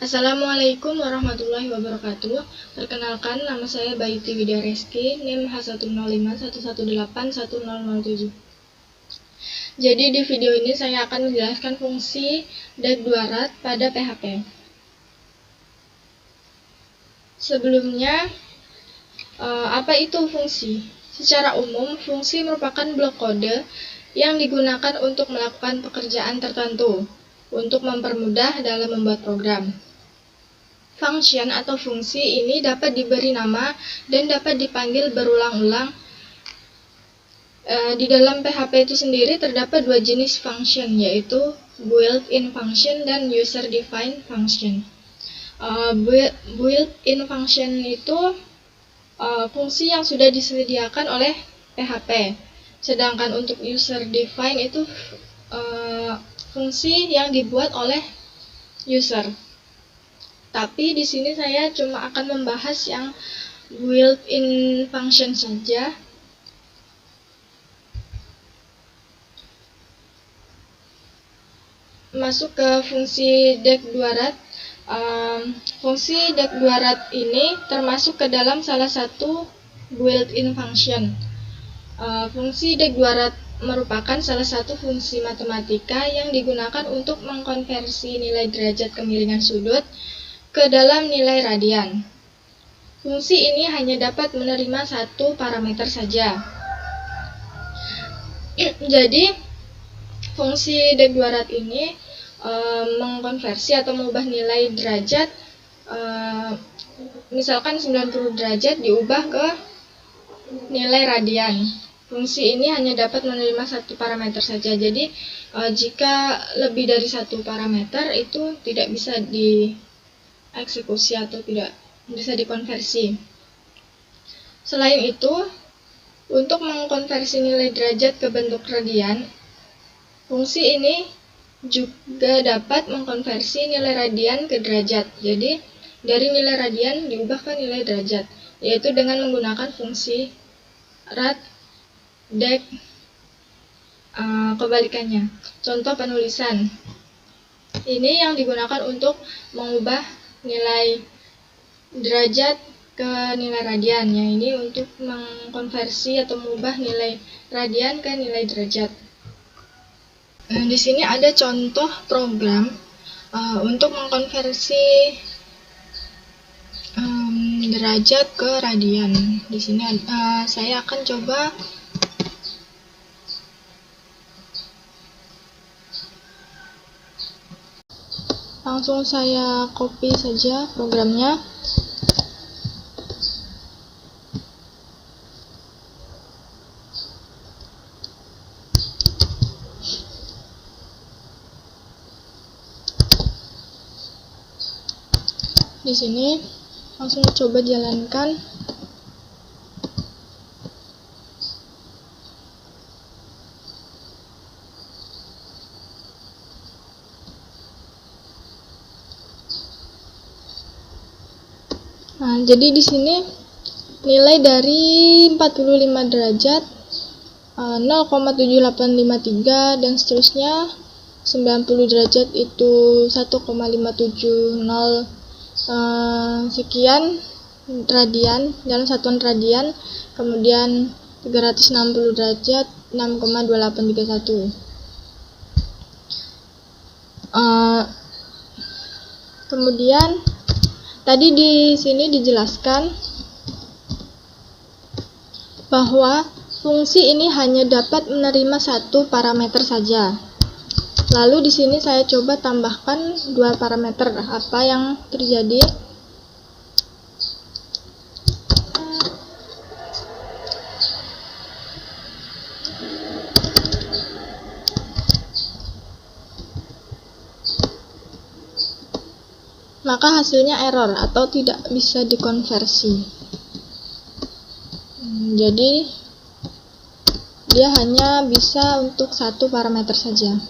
Assalamualaikum warahmatullahi wabarakatuh. Perkenalkan, nama saya Baiti Widya Reski, NIM H10511181007. Jadi di video ini saya akan menjelaskan fungsi DEC2RAT pada PHP. Sebelumnya, apa itu fungsi? Secara umum, fungsi merupakan blok kode yang digunakan untuk melakukan pekerjaan tertentu untuk mempermudah dalam membuat program. Function atau fungsi ini dapat diberi nama dan dapat dipanggil berulang-ulang. Di dalam PHP itu sendiri terdapat dua jenis function, yaitu built-in function dan user-defined function. Built-in function itu fungsi yang sudah disediakan oleh PHP, sedangkan untuk user-defined itu fungsi yang dibuat oleh user. Tapi di sini saya cuma akan membahas yang built-in function saja. Masuk ke fungsi DEC2RAT. Fungsi DEC2RAT ini termasuk ke dalam salah satu built-in function. Fungsi DEC2RAT merupakan salah satu fungsi matematika yang digunakan untuk mengkonversi nilai derajat kemiringan sudut ke dalam nilai radian. Fungsi ini hanya dapat menerima satu parameter saja. Jadi, fungsi DEC2RAT ini mengkonversi atau mengubah nilai derajat, misalkan 90 derajat diubah ke nilai radian. Fungsi ini hanya dapat menerima satu parameter saja. Jadi, jika lebih dari satu parameter itu tidak bisa dieksekusi atau tidak bisa dikonversi. Selain itu, untuk mengkonversi nilai derajat ke bentuk radian, fungsi ini juga dapat mengkonversi nilai radian ke derajat. Jadi, dari nilai radian diubah ke nilai derajat, yaitu dengan menggunakan fungsi RAT DEC kebalikannya. Contoh penulisan. Ini yang digunakan untuk mengubah nilai derajat ke nilai radian. Yang ini untuk mengkonversi atau mengubah nilai radian ke nilai derajat. Di sini ada contoh program untuk mengkonversi derajat ke radian. Di sini saya akan coba langsung saya copy saja programnya. Di sini langsung coba jalankan. Nah, jadi di sini nilai dari 45 derajat 0,7853 dan seterusnya. 90 derajat itu 1,570 sekian radian dalam satuan radian, kemudian 360 derajat 6,2831. Kemudian tadi di sini dijelaskan bahwa fungsi ini hanya dapat menerima satu parameter saja. Lalu di sini saya coba tambahkan dua parameter. Apa yang terjadi? Maka hasilnya error atau tidak bisa dikonversi. Jadi dia hanya bisa untuk satu parameter saja.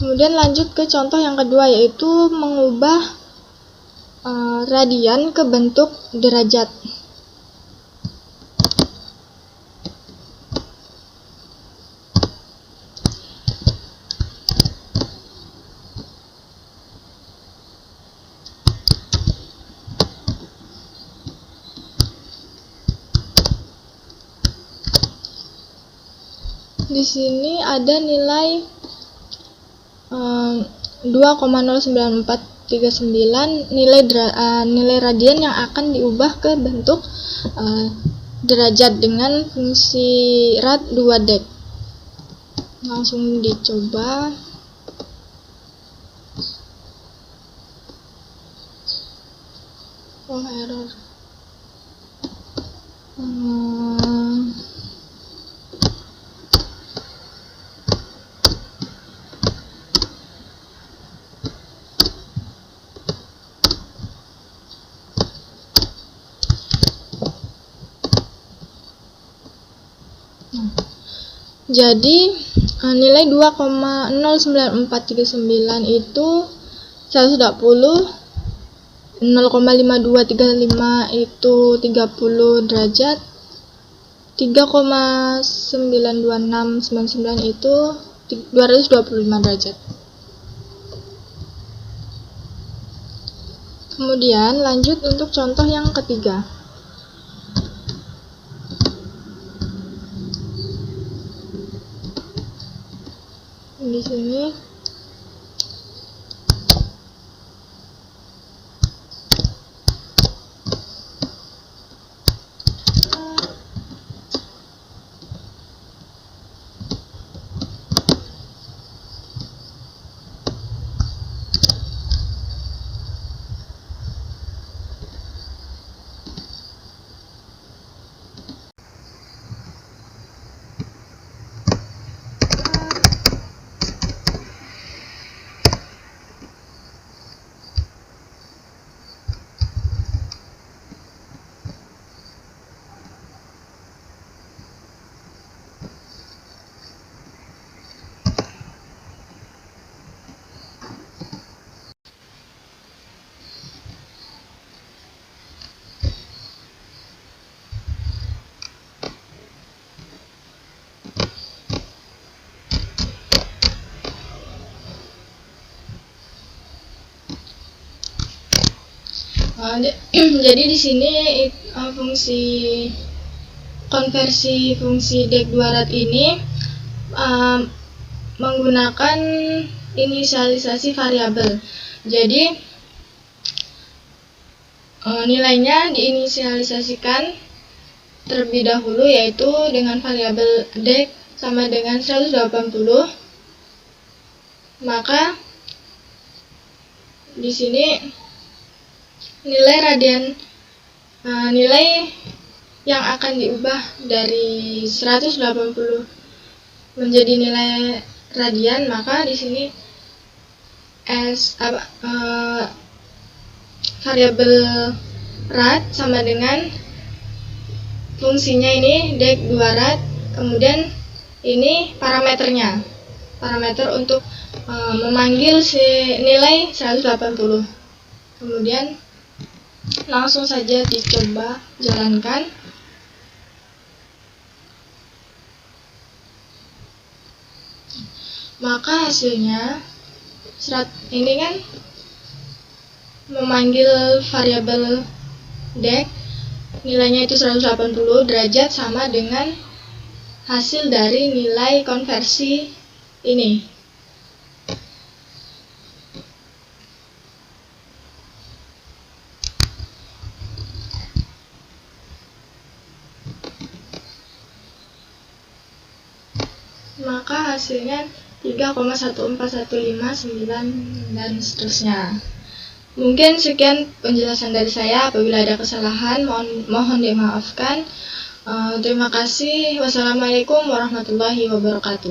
Kemudian lanjut ke contoh yang kedua, yaitu mengubah radian ke bentuk derajat. di sini ada nilai 2,09439 nilai radian yang akan diubah ke bentuk derajat dengan fungsi rad 2 dek. Langsung dicoba. Oh, error. Jadi nilai 2,09439 itu 120, 0,5235 itu 30 derajat, 3,92699 itu 225 derajat. Kemudian lanjut untuk contoh yang ketiga. Di sini jadi di sini fungsi konversi fungsi dek 2 rad ini menggunakan inisialisasi variabel. Jadi nilainya diinisialisasikan terlebih dahulu, yaitu dengan variabel dek sama dengan 180. Maka di sini nilai yang akan diubah dari 180 menjadi nilai radian, maka di sini variabel rad sama dengan fungsinya ini dek 2 rad, kemudian ini parameternya, parameter untuk memanggil si nilai 180. Kemudian langsung saja dicoba jalankan. Maka hasilnya ini kan memanggil variabel dek, nilainya itu 180 derajat sama dengan hasil dari nilai konversi ini. Maka hasilnya 3,14159 dan seterusnya. Mungkin sekian penjelasan dari saya. Apabila ada kesalahan mohon dimaafkan. Terima kasih. Wassalamualaikum warahmatullahi wabarakatuh.